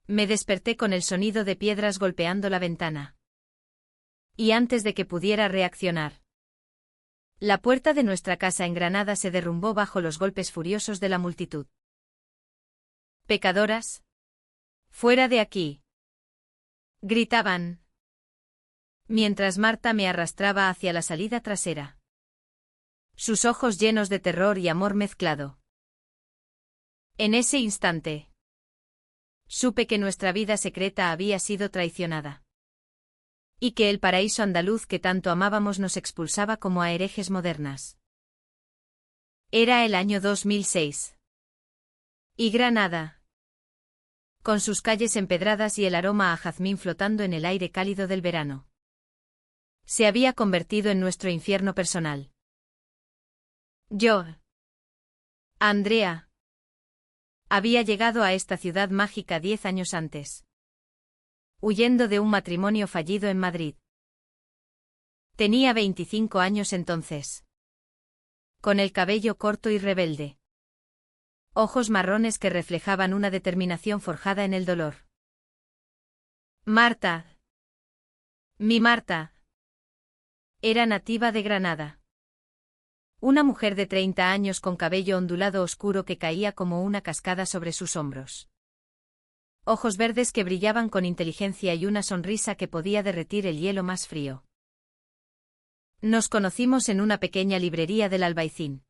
Me desperté con el sonido de piedras golpeando la ventana. Y antes de que pudiera reaccionar, la puerta de nuestra casa en Granada se derrumbó bajo los golpes furiosos de la multitud. «¡Pecadoras! ¡Fuera de aquí!», gritaban, mientras Marta me arrastraba hacia la salida trasera. Sus ojos llenos de terror y amor mezclado. En ese instante, supe que nuestra vida secreta había sido traicionada. Y que el paraíso andaluz que tanto amábamos nos expulsaba como a herejes modernas. Era el año 2006. Y Granada, con sus calles empedradas y el aroma a jazmín flotando en el aire cálido del verano, se había convertido en nuestro infierno personal. Yo, Andrea, había llegado a esta ciudad mágica 10 años antes, huyendo de un matrimonio fallido en Madrid. Tenía 25 años entonces. Con el cabello corto y rebelde. Ojos marrones que reflejaban una determinación forjada en el dolor. Marta. Mi Marta. Era nativa de Granada. Una mujer de 30 años con cabello ondulado oscuro que caía como una cascada sobre sus hombros. Ojos verdes que brillaban con inteligencia y una sonrisa que podía derretir el hielo más frío. Nos conocimos en una pequeña librería del Albaicín,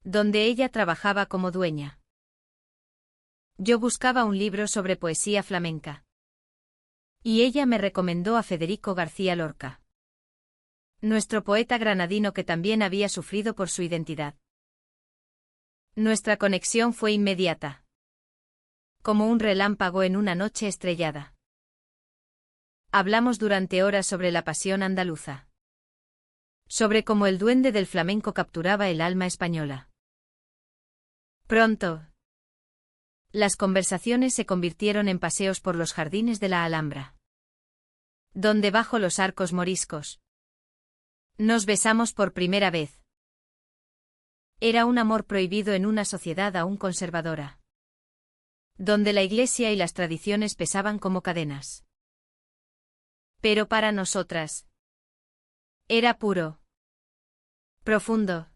donde ella trabajaba como dueña. Yo buscaba un libro sobre poesía flamenca. Y ella me recomendó a Federico García Lorca, nuestro poeta granadino que también había sufrido por su identidad. Nuestra conexión fue inmediata, como un relámpago en una noche estrellada. Hablamos durante horas sobre la pasión andaluza, sobre cómo el duende del flamenco capturaba el alma española. Pronto, las conversaciones se convirtieron en paseos por los jardines de la Alhambra, donde bajo los arcos moriscos nos besamos por primera vez. Era un amor prohibido en una sociedad aún conservadora, donde la Iglesia y las tradiciones pesaban como cadenas. Pero para nosotras, era puro, profundo,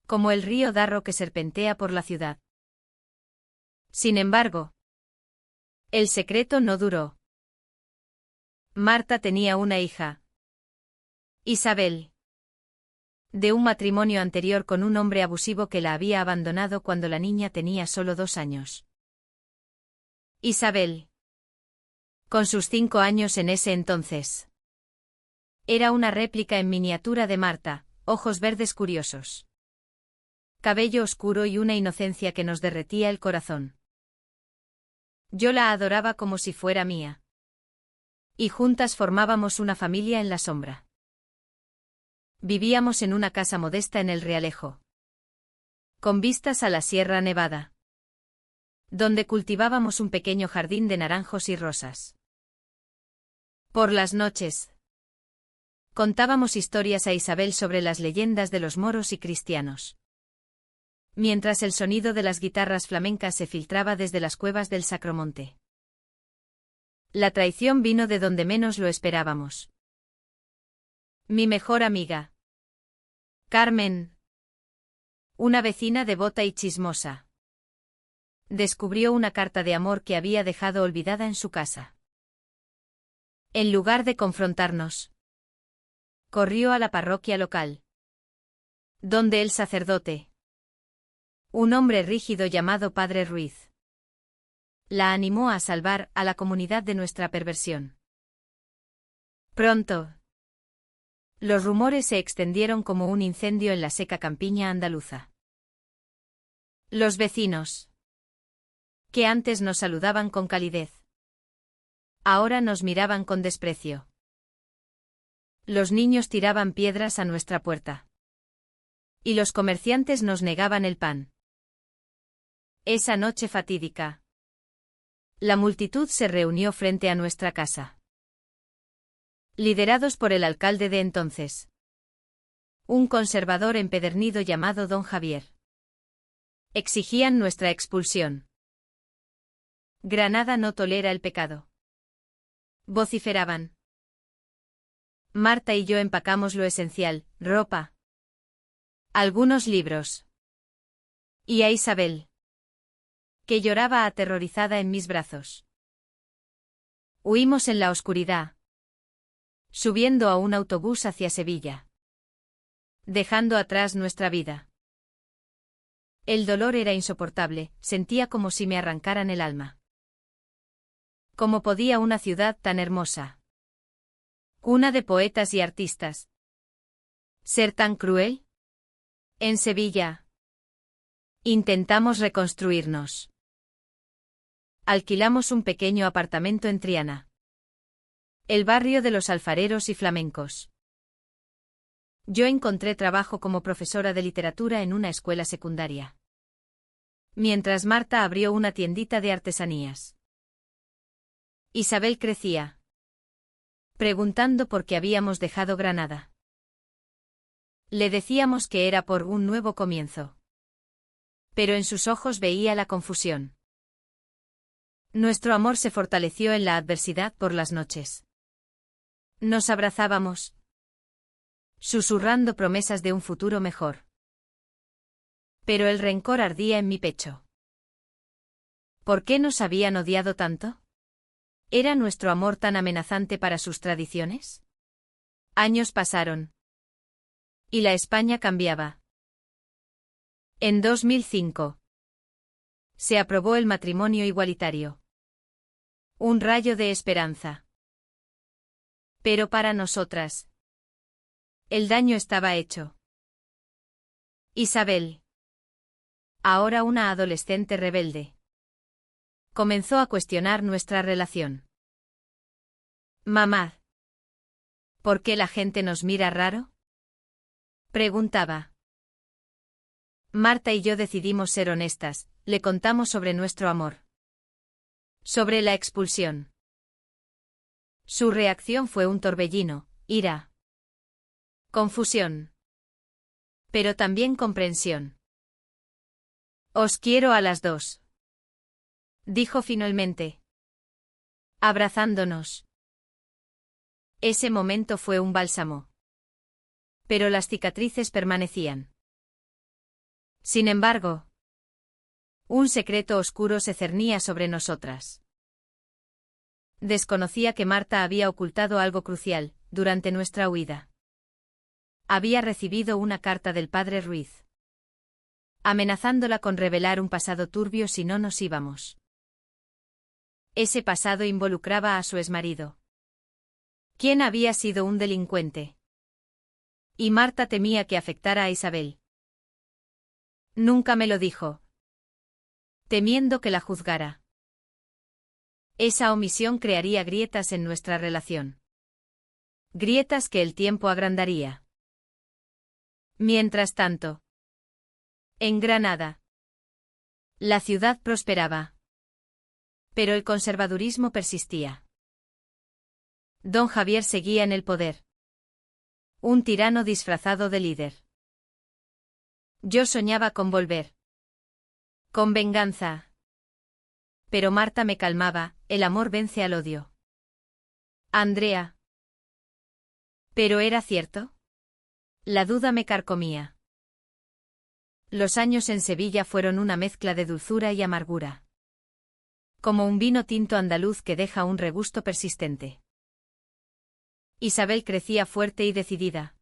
como el río Darro que serpentea por la ciudad. Sin embargo, el secreto no duró. Marta tenía una hija, Isabel, de un matrimonio anterior con un hombre abusivo que la había abandonado cuando la niña tenía solo 2 años. Isabel, con sus 5 años en ese entonces, era una réplica en miniatura de Marta, ojos verdes curiosos, cabello oscuro y una inocencia que nos derretía el corazón. Yo la adoraba como si fuera mía. Y juntas formábamos una familia en la sombra. Vivíamos en una casa modesta en el Realejo, con vistas a la Sierra Nevada, donde cultivábamos un pequeño jardín de naranjos y rosas. Por las noches, contábamos historias a Isabel sobre las leyendas de los moros y cristianos, mientras el sonido de las guitarras flamencas se filtraba desde las cuevas del Sacromonte. La traición vino de donde menos lo esperábamos. Mi mejor amiga, Carmen, una vecina devota y chismosa, descubrió una carta de amor que había dejado olvidada en su casa. En lugar de confrontarnos, corrió a la parroquia local, donde el sacerdote, un hombre rígido llamado Padre Ruiz, la animó a salvar a la comunidad de nuestra perversión. Pronto, los rumores se extendieron como un incendio en la seca campiña andaluza. Los vecinos, que antes nos saludaban con calidez, ahora nos miraban con desprecio. Los niños tiraban piedras a nuestra puerta. Y los comerciantes nos negaban el pan. Esa noche fatídica, la multitud se reunió frente a nuestra casa, liderados por el alcalde de entonces, un conservador empedernido llamado Don Javier. Exigían nuestra expulsión. Granada no tolera el pecado. Vociferaban. Marta y yo empacamos lo esencial, ropa. Algunos libros. Y a Isabel, que lloraba aterrorizada en mis brazos. Huimos en la oscuridad, subiendo a un autobús hacia Sevilla, dejando atrás nuestra vida. El dolor era insoportable, sentía como si me arrancaran el alma. ¿Cómo podía una ciudad tan hermosa, cuna de poetas y artistas, ser tan cruel? En Sevilla intentamos reconstruirnos. Alquilamos un pequeño apartamento en Triana, el barrio de los alfareros y flamencos. Yo encontré trabajo como profesora de literatura en una escuela secundaria, mientras Marta abrió una tiendita de artesanías. Isabel crecía, preguntando por qué habíamos dejado Granada. Le decíamos que era por un nuevo comienzo, pero en sus ojos veía la confusión. Nuestro amor se fortaleció en la adversidad por las noches. Nos abrazábamos, susurrando promesas de un futuro mejor. Pero el rencor ardía en mi pecho. ¿Por qué nos habían odiado tanto? ¿Era nuestro amor tan amenazante para sus tradiciones? Años pasaron. Y la España cambiaba. En 2005 se aprobó el matrimonio igualitario. Un rayo de esperanza. Pero para nosotras, el daño estaba hecho. Isabel, ahora una adolescente rebelde, comenzó a cuestionar nuestra relación. Mamá, ¿por qué la gente nos mira raro?, preguntaba. Marta y yo decidimos ser honestas, le contamos sobre nuestro amor, sobre la expulsión. Su reacción fue un torbellino, ira, confusión, pero también comprensión. Os quiero a las dos, dijo finalmente, abrazándonos. Ese momento fue un bálsamo, pero las cicatrices permanecían. Sin embargo, un secreto oscuro se cernía sobre nosotras. Desconocía que Marta había ocultado algo crucial durante nuestra huida. Había recibido una carta del padre Ruiz, amenazándola con revelar un pasado turbio si no nos íbamos. Ese pasado involucraba a su exmarido, quien había sido un delincuente. Y Marta temía que afectara a Isabel. Nunca me lo dijo, temiendo que la juzgara. Esa omisión crearía grietas en nuestra relación. Grietas que el tiempo agrandaría. Mientras tanto, en Granada, la ciudad prosperaba. Pero el conservadurismo persistía. Don Javier seguía en el poder. Un tirano disfrazado de líder. Yo soñaba con volver. Con venganza. Pero Marta me calmaba, el amor vence al odio. Andrea. ¿Pero era cierto? La duda me carcomía. Los años en Sevilla fueron una mezcla de dulzura y amargura. Como un vino tinto andaluz que deja un regusto persistente. Isabel crecía fuerte y decidida,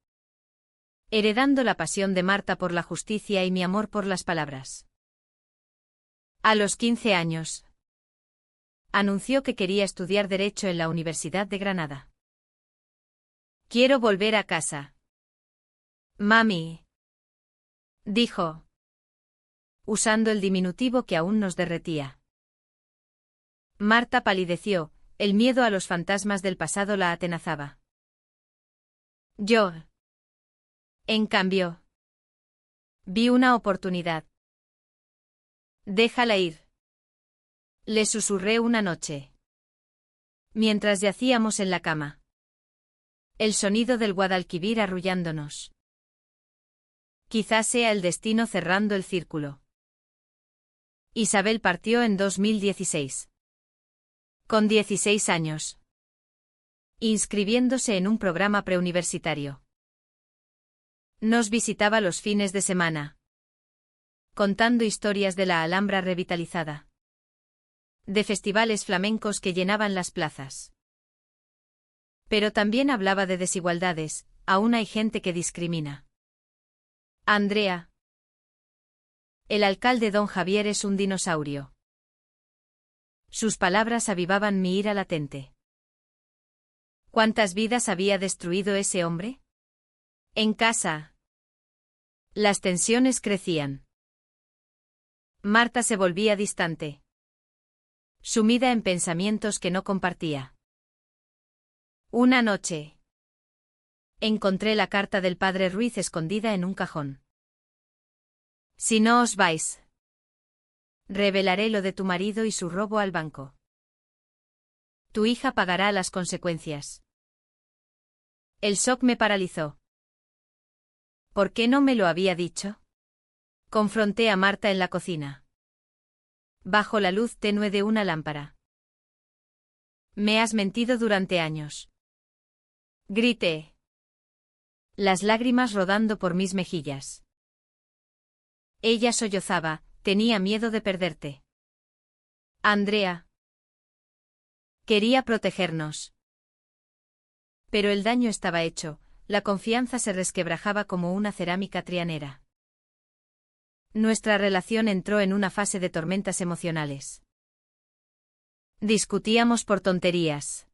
heredando la pasión de Marta por la justicia y mi amor por las palabras. A los 15 años, anunció que quería estudiar Derecho en la Universidad de Granada. Quiero volver a casa. Mami, dijo, usando el diminutivo que aún nos derretía. Marta palideció, el miedo a los fantasmas del pasado la atenazaba. Yo, en cambio, vi una oportunidad. Déjala ir, le susurré una noche, mientras yacíamos en la cama. El sonido del Guadalquivir arrullándonos. Quizás sea el destino cerrando el círculo. Isabel partió en 2016. Con 16 años. Inscribiéndose en un programa preuniversitario. Nos visitaba los fines de semana. Contando historias de la Alhambra revitalizada. De festivales flamencos que llenaban las plazas. Pero también hablaba de desigualdades, aún hay gente que discrimina. Andrea. El alcalde don Javier es un dinosaurio. Sus palabras avivaban mi ira latente. ¿Cuántas vidas había destruido ese hombre? En casa. Las tensiones crecían. Marta se volvía distante. Sumida en pensamientos que no compartía. Una noche. Encontré la carta del padre Ruiz escondida en un cajón. Si no os vais, revelaré lo de tu marido y su robo al banco. Tu hija pagará las consecuencias. El shock me paralizó. ¿Por qué no me lo había dicho? Confronté a Marta en la cocina. Bajo la luz tenue de una lámpara. Me has mentido durante años. Grité. Las lágrimas rodando por mis mejillas. Ella sollozaba, tenía miedo de perderte. Andrea. Quería protegernos. Pero el daño estaba hecho, la confianza se resquebrajaba como una cerámica trianera. Nuestra relación entró en una fase de tormentas emocionales. Discutíamos por tonterías.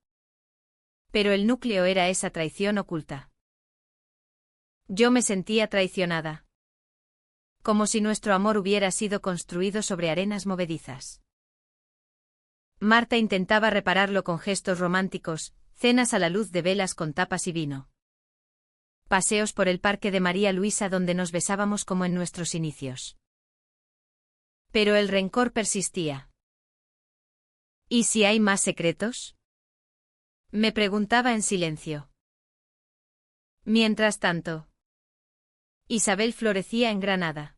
Pero el núcleo era esa traición oculta. Yo me sentía traicionada. Como si nuestro amor hubiera sido construido sobre arenas movedizas. Marta intentaba repararlo con gestos románticos, cenas a la luz de velas con tapas y vino. Paseos por el parque de María Luisa donde nos besábamos como en nuestros inicios. Pero el rencor persistía. ¿Y si hay más secretos? Me preguntaba en silencio. Mientras tanto, Isabel florecía en Granada.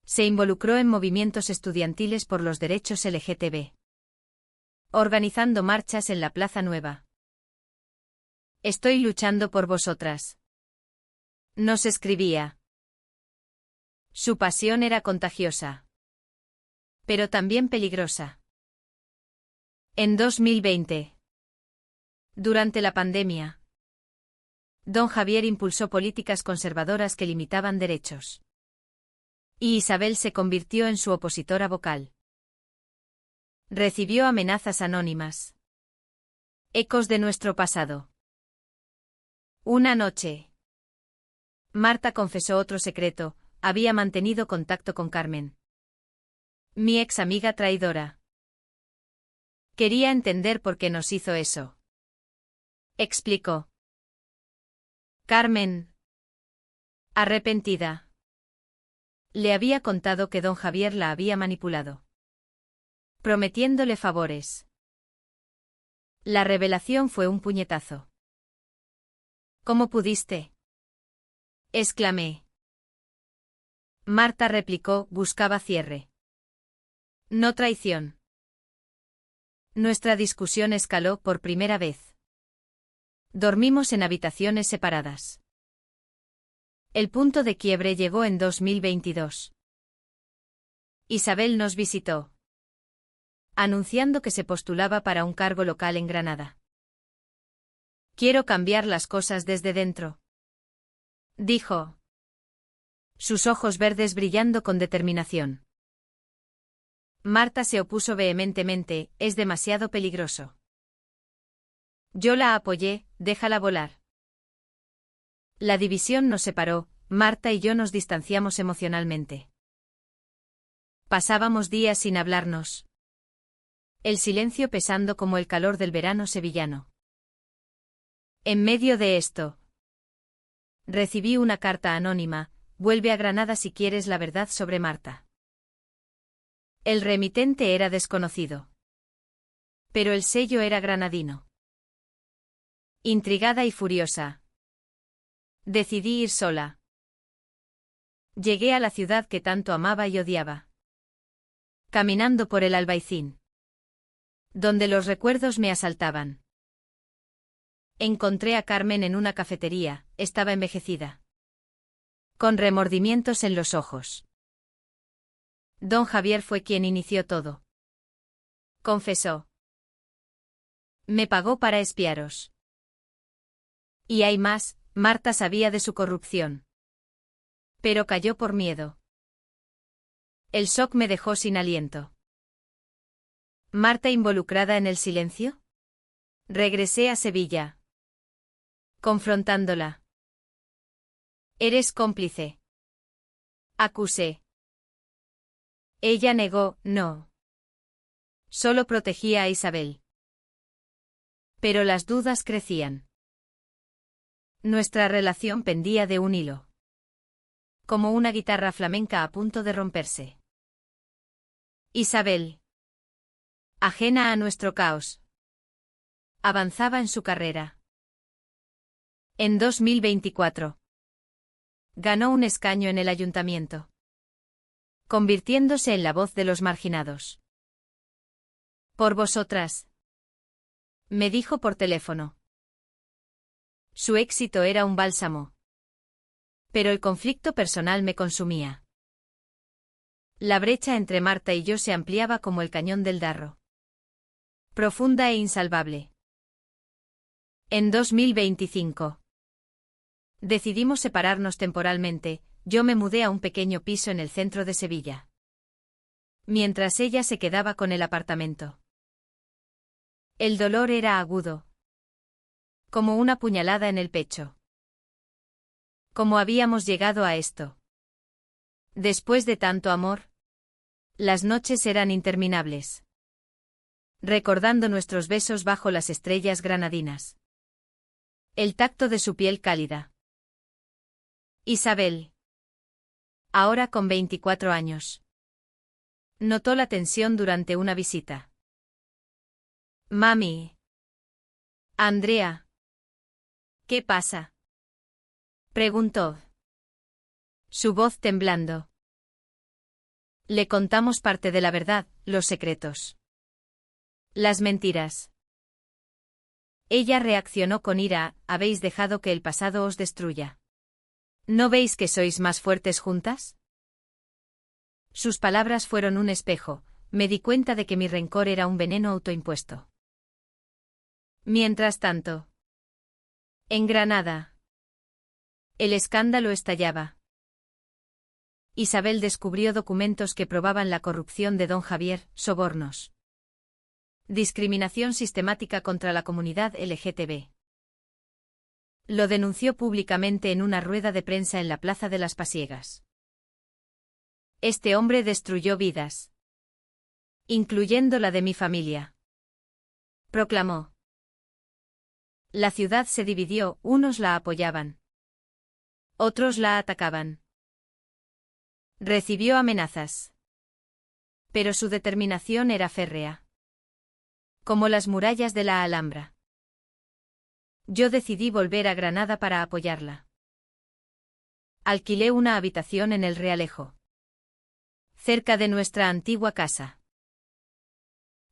Se involucró en movimientos estudiantiles por los derechos LGTB. Organizando marchas en la Plaza Nueva. Estoy luchando por vosotras. Nos escribía. Su pasión era contagiosa. Pero también peligrosa. En 2020. Durante la pandemia. Don Javier impulsó políticas conservadoras que limitaban derechos. Y Isabel se convirtió en su opositora vocal. Recibió amenazas anónimas. Ecos de nuestro pasado. Una noche. Marta confesó otro secreto, había mantenido contacto con Carmen. Mi ex amiga traidora. Quería entender por qué nos hizo eso. Explicó. Carmen. Arrepentida. Le había contado que don Javier la había manipulado. Prometiéndole favores. La revelación fue un puñetazo. ¿Cómo pudiste? Exclamé. Marta replicó, buscaba cierre. No traición. Nuestra discusión escaló por primera vez. Dormimos en habitaciones separadas. El punto de quiebre llegó en 2022. Isabel nos visitó. Anunciando que se postulaba para un cargo local en Granada. Quiero cambiar las cosas desde dentro. Dijo. Sus ojos verdes brillando con determinación. Marta se opuso vehementemente, es demasiado peligroso. Yo la apoyé, déjala volar. La división nos separó, Marta y yo nos distanciamos emocionalmente. Pasábamos días sin hablarnos. El silencio pesando como el calor del verano sevillano. En medio de esto, recibí una carta anónima, vuelve a Granada si quieres la verdad sobre Marta. El remitente era desconocido. Pero el sello era granadino. Intrigada y furiosa. Decidí ir sola. Llegué a la ciudad que tanto amaba y odiaba. Caminando por el Albaicín. donde los recuerdos me asaltaban. Encontré a Carmen en una cafetería, estaba envejecida, con remordimientos en los ojos. Don Javier fue quien inició todo. Confesó. Me pagó para espiaros. Y hay más, Marta sabía de su corrupción. Pero cayó por miedo. El shock me dejó sin aliento. ¿Marta involucrada en el silencio? Regresé a Sevilla, confrontándola. ¿Eres cómplice?, acusé. Ella negó, no. Solo protegía a Isabel. Pero las dudas crecían. Nuestra relación pendía de un hilo, como una guitarra flamenca a punto de romperse. Isabel, ajena a nuestro caos, avanzaba en su carrera. En 2024, ganó un escaño en el ayuntamiento, convirtiéndose en la voz de los marginados. Por vosotras, me dijo por teléfono. Su éxito era un bálsamo. Pero el conflicto personal me consumía. La brecha entre Marta y yo se ampliaba como el cañón del Darro. Profunda e insalvable. En 2025. Decidimos separarnos temporalmente, yo me mudé a un pequeño piso en el centro de Sevilla, mientras ella se quedaba con el apartamento. El dolor era agudo, como una puñalada en el pecho. ¿Cómo habíamos llegado a esto? Después de tanto amor, las noches eran interminables, recordando nuestros besos bajo las estrellas granadinas. El tacto de su piel cálida. Isabel, ahora con 24 años, notó la tensión durante una visita. Mami. Andrea. ¿Qué pasa?, preguntó, su voz temblando. Le contamos parte de la verdad, los secretos, las mentiras. Ella reaccionó con ira, habéis dejado que el pasado os destruya. ¿No veis que sois más fuertes juntas? Sus palabras fueron un espejo, me di cuenta de que mi rencor era un veneno autoimpuesto. Mientras tanto, en Granada, el escándalo estallaba. Isabel descubrió documentos que probaban la corrupción de don Javier, sobornos, discriminación sistemática contra la comunidad LGTB. Lo denunció públicamente en una rueda de prensa en la Plaza de las Pasiegas. Este hombre destruyó vidas, incluyendo la de mi familia, proclamó. La ciudad se dividió, unos la apoyaban, otros la atacaban. Recibió amenazas, pero su determinación era férrea, como las murallas de la Alhambra. Yo decidí volver a Granada para apoyarla. Alquilé una habitación en el Realejo, cerca de nuestra antigua casa.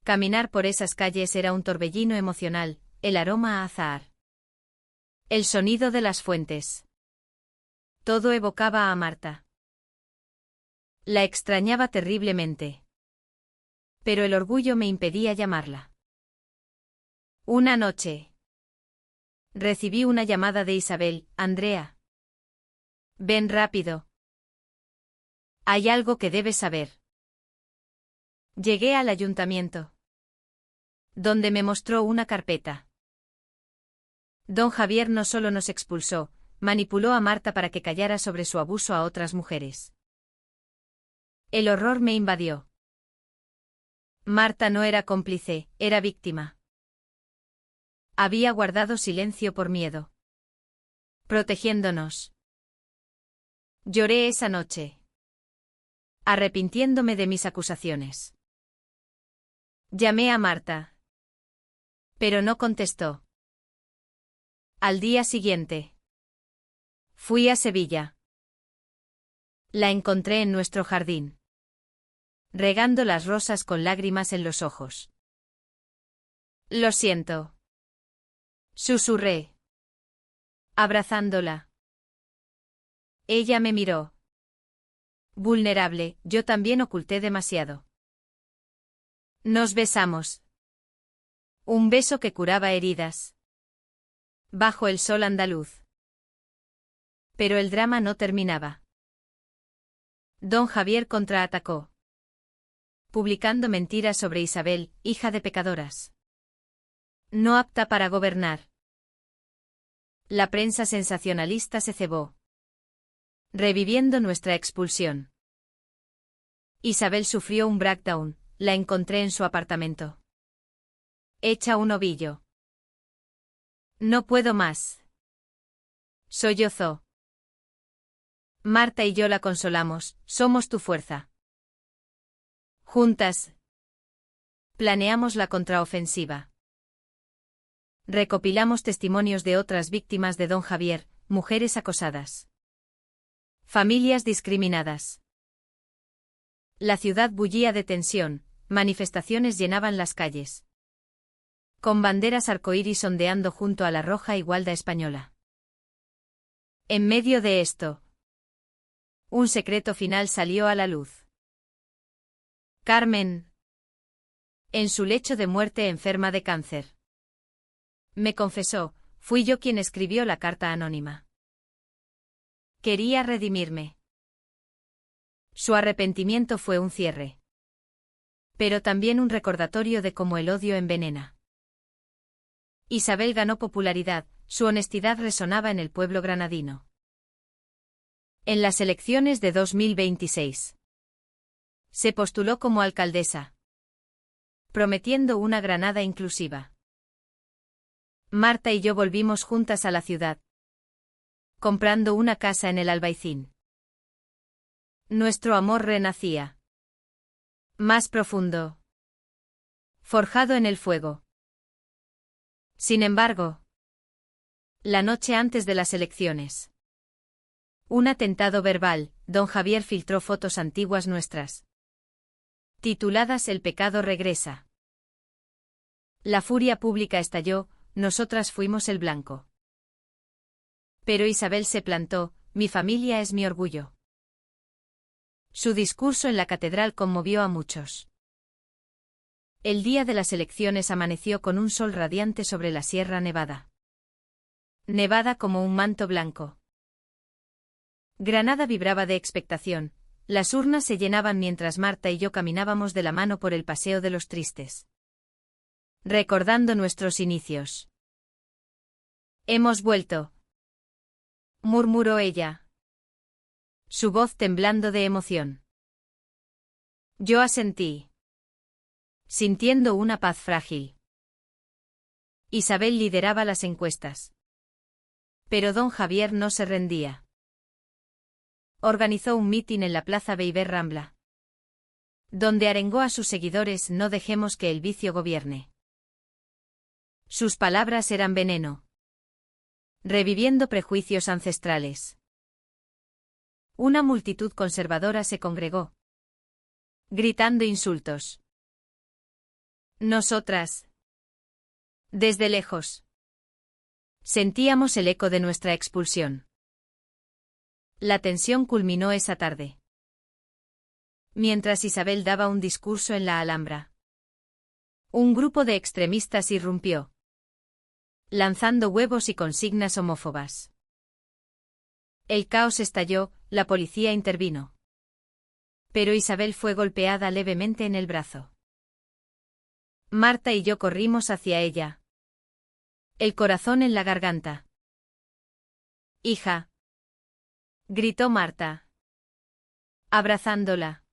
Caminar por esas calles era un torbellino emocional, el aroma a azahar, el sonido de las fuentes. Todo evocaba a Marta. La extrañaba terriblemente, pero el orgullo me impedía llamarla. Una noche, recibí una llamada de Isabel, Andrea. Ven rápido. Hay algo que debes saber. Llegué al ayuntamiento, donde me mostró una carpeta. Don Javier no solo nos expulsó, manipuló a Marta para que callara sobre su abuso a otras mujeres. El horror me invadió. Marta no era cómplice, era víctima. Había guardado silencio por miedo, protegiéndonos. Lloré esa noche, arrepintiéndome de mis acusaciones. Llamé a Marta, pero no contestó. Al día siguiente, fui a Sevilla. La encontré en nuestro jardín, regando las rosas con lágrimas en los ojos. Lo siento. Susurré, abrazándola. Ella me miró. Vulnerable, yo también oculté demasiado. Nos besamos. Un beso que curaba heridas. Bajo el sol andaluz. Pero el drama no terminaba. Don Javier contraatacó, publicando mentiras sobre Isabel, hija de pecadoras. No apta para gobernar. La prensa sensacionalista se cebó, reviviendo nuestra expulsión. Isabel sufrió un breakdown, la encontré en su apartamento. Hecha un ovillo. No puedo más. Sollozó. Marta y yo la consolamos, somos tu fuerza. Juntas. Planeamos la contraofensiva. Recopilamos testimonios de otras víctimas de Don Javier, mujeres acosadas. Familias discriminadas. La ciudad bullía de tensión, manifestaciones llenaban las calles. Con banderas arcoíris ondeando junto a la roja igualda española. En medio de esto, un secreto final salió a la luz. Carmen, en su lecho de muerte enferma de cáncer, me confesó, fui yo quien escribió la carta anónima. Quería redimirme. Su arrepentimiento fue un cierre. Pero también un recordatorio de cómo el odio envenena. Isabel ganó popularidad, su honestidad resonaba en el pueblo granadino. En las elecciones de 2026. Se postuló como alcaldesa, prometiendo una Granada inclusiva. Marta y yo volvimos juntas a la ciudad, comprando una casa en el Albaicín. Nuestro amor renacía. Más profundo. Forjado en el fuego. Sin embargo, la noche antes de las elecciones. Un atentado verbal, don Javier filtró fotos antiguas nuestras. Tituladas El pecado regresa. La furia pública estalló, nosotras fuimos el blanco. Pero Isabel se plantó, mi familia es mi orgullo. Su discurso en la catedral conmovió a muchos. El día de las elecciones amaneció con un sol radiante sobre la Sierra Nevada. Nevada como un manto blanco. Granada vibraba de expectación, las urnas se llenaban mientras Marta y yo caminábamos de la mano por el Paseo de los Tristes. Recordando nuestros inicios. Hemos vuelto, murmuró ella. Su voz temblando de emoción. Yo asentí, sintiendo una paz frágil. Isabel lideraba las encuestas. Pero don Javier no se rendía. Organizó un mitin en la Plaza Beiber Rambla, donde arengó a sus seguidores: no dejemos que el vicio gobierne. Sus palabras eran veneno, reviviendo prejuicios ancestrales. Una multitud conservadora se congregó, gritando insultos. Nosotras, desde lejos, sentíamos el eco de nuestra expulsión. La tensión culminó esa tarde, mientras Isabel daba un discurso en la Alhambra. Un grupo de extremistas irrumpió, lanzando huevos y consignas homófobas. El caos estalló, la policía intervino. Pero Isabel fue golpeada levemente en el brazo. Marta y yo corrimos hacia ella, el corazón en la garganta. Hija, gritó Marta, abrazándola.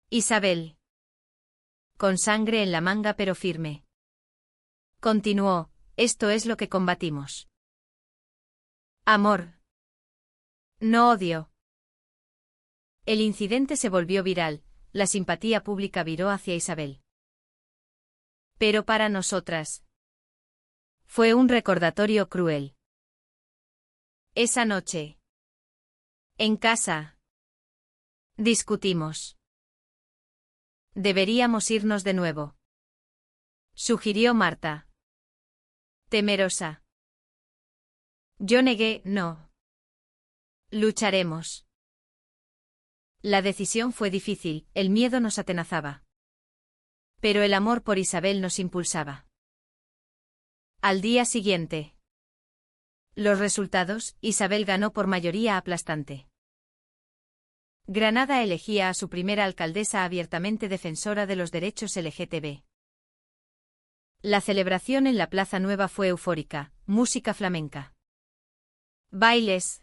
Isabel, con sangre en la manga pero firme, continuó, esto es lo que combatimos. Amor. No odio. El incidente se volvió viral, la simpatía pública viró hacia Isabel. Pero para nosotras, fue un recordatorio cruel. Esa noche, en casa, discutimos. Deberíamos irnos de nuevo. sugirió Marta. Temerosa. Yo negué, no. Lucharemos. La decisión fue difícil, el miedo nos atenazaba. Pero el amor por Isabel nos impulsaba. Al día siguiente. Los resultados, Isabel ganó por mayoría aplastante. Granada elegía a su primera alcaldesa abiertamente defensora de los derechos LGTB. La celebración en la Plaza Nueva fue eufórica, música flamenca. Bailes.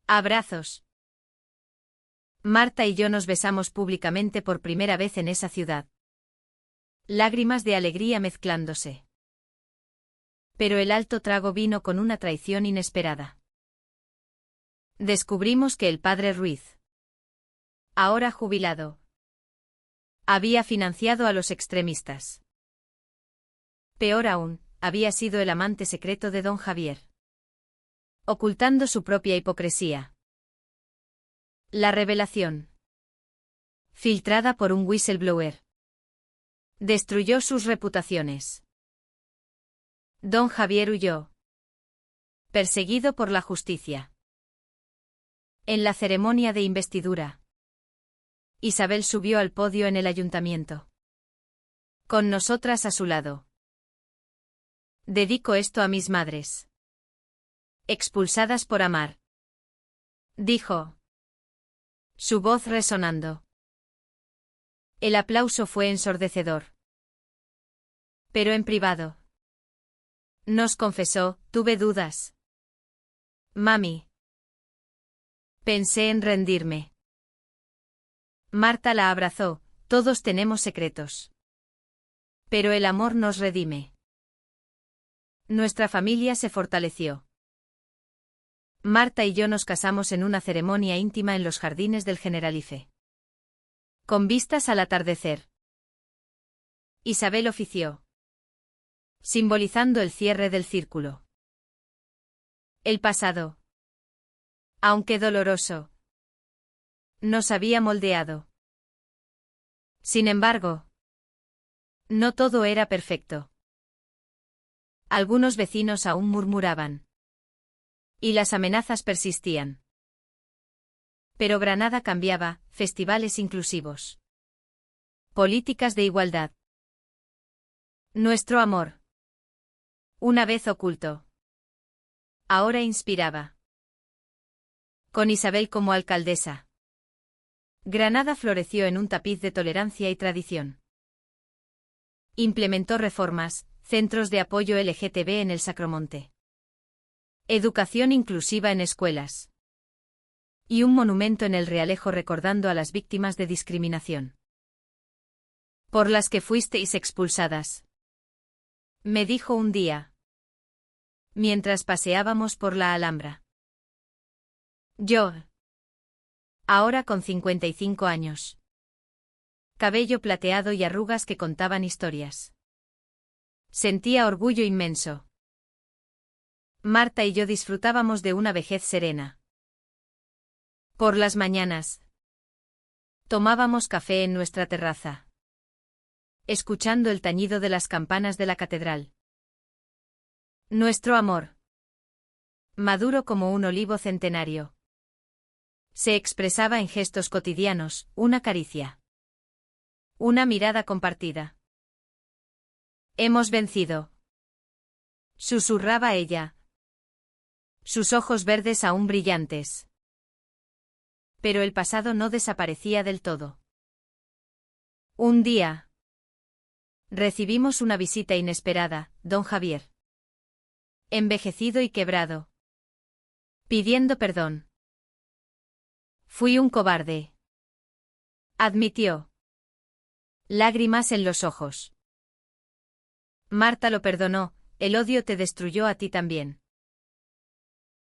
Abrazos. Marta y yo nos besamos públicamente por primera vez en esa ciudad. Lágrimas de alegría mezclándose. Pero el alto trago vino con una traición inesperada. Descubrimos que el padre Ruiz, ahora jubilado, había financiado a los extremistas. Peor aún, había sido el amante secreto de don Javier, ocultando su propia hipocresía. La revelación, filtrada por un whistleblower, destruyó sus reputaciones. Don Javier huyó, perseguido por la justicia. En la ceremonia de investidura, Isabel subió al podio en el ayuntamiento, con nosotras a su lado. Dedico esto a mis madres, expulsadas por amar, dijo, su voz resonando. El aplauso fue ensordecedor. Pero en privado, nos confesó, tuve dudas. Mami. Pensé en rendirme. Marta la abrazó, todos tenemos secretos. Pero el amor nos redime. Nuestra familia se fortaleció. Marta y yo nos casamos en una ceremonia íntima en los jardines del Generalife, con vistas al atardecer. Isabel ofició, simbolizando el cierre del círculo. El pasado, aunque doloroso, nos había moldeado. Sin embargo, no todo era perfecto. Algunos vecinos aún murmuraban. Y las amenazas persistían. Pero Granada cambiaba, festivales inclusivos. Políticas de igualdad. Nuestro amor, una vez oculto, ahora inspiraba. Con Isabel como alcaldesa, Granada floreció en un tapiz de tolerancia y tradición. Implementó reformas, centros de apoyo LGTB en el Sacromonte, educación inclusiva en escuelas, y un monumento en el Realejo recordando a las víctimas de discriminación. Por las que fuisteis expulsadas, me dijo un día, mientras paseábamos por la Alhambra. Yo, ahora con 55 años. Cabello plateado y arrugas que contaban historias. Sentía orgullo inmenso. Marta y yo disfrutábamos de una vejez serena. Por las mañanas, tomábamos café en nuestra terraza, escuchando el tañido de las campanas de la catedral. Nuestro amor, maduro como un olivo centenario, se expresaba en gestos cotidianos, una caricia, una mirada compartida. Hemos vencido, susurraba ella, sus ojos verdes aún brillantes. Pero el pasado no desaparecía del todo. Un día, recibimos una visita inesperada, don Javier, envejecido y quebrado, pidiendo perdón. Fui un cobarde, admitió, lágrimas en los ojos. Marta lo perdonó, el odio te destruyó a ti también.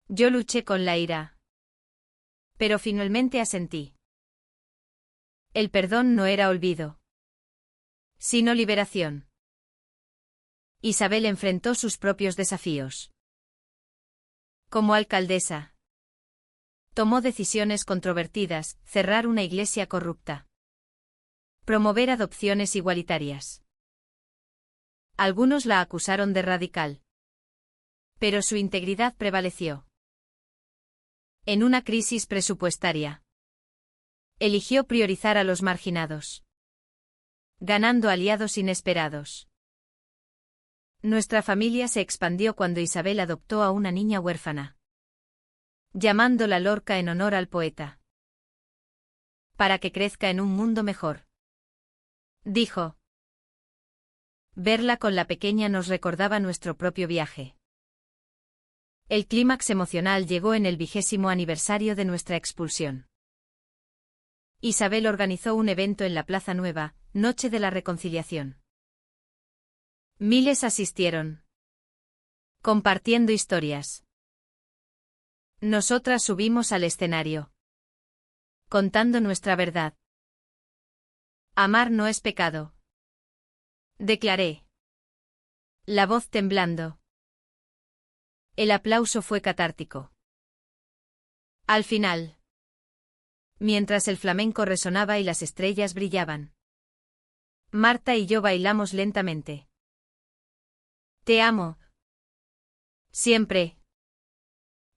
Yo luché con la ira, pero finalmente asentí. El perdón no era olvido, sino liberación. Isabel enfrentó sus propios desafíos. Como alcaldesa, tomó decisiones controvertidas, cerrar una iglesia corrupta, promover adopciones igualitarias. Algunos la acusaron de radical. Pero su integridad prevaleció. En una crisis presupuestaria, eligió priorizar a los marginados, ganando aliados inesperados. Nuestra familia se expandió cuando Isabel adoptó a una niña huérfana, llamándola Lorca en honor al poeta. Para que crezca en un mundo mejor, dijo. Verla con la pequeña nos recordaba nuestro propio viaje. El clímax emocional llegó en el 20º aniversario de nuestra expulsión. Isabel organizó un evento en la Plaza Nueva, Noche de la Reconciliación. Miles asistieron, compartiendo historias. Nosotras subimos al escenario, contando nuestra verdad. Amar no es pecado, declaré, la voz temblando. El aplauso fue catártico. Al final, mientras el flamenco resonaba y las estrellas brillaban, Marta y yo bailamos lentamente. Te amo. Siempre,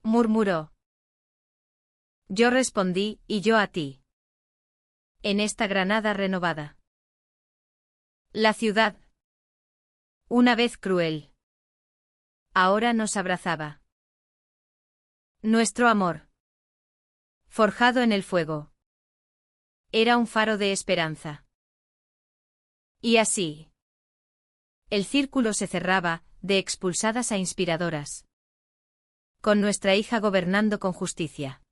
murmuró. Yo respondí, y yo a ti. En esta Granada renovada. La ciudad, una vez cruel, ahora nos abrazaba. Nuestro amor, forjado en el fuego, era un faro de esperanza. Y así, el círculo se cerraba, de expulsadas a inspiradoras, con nuestra hija gobernando con justicia.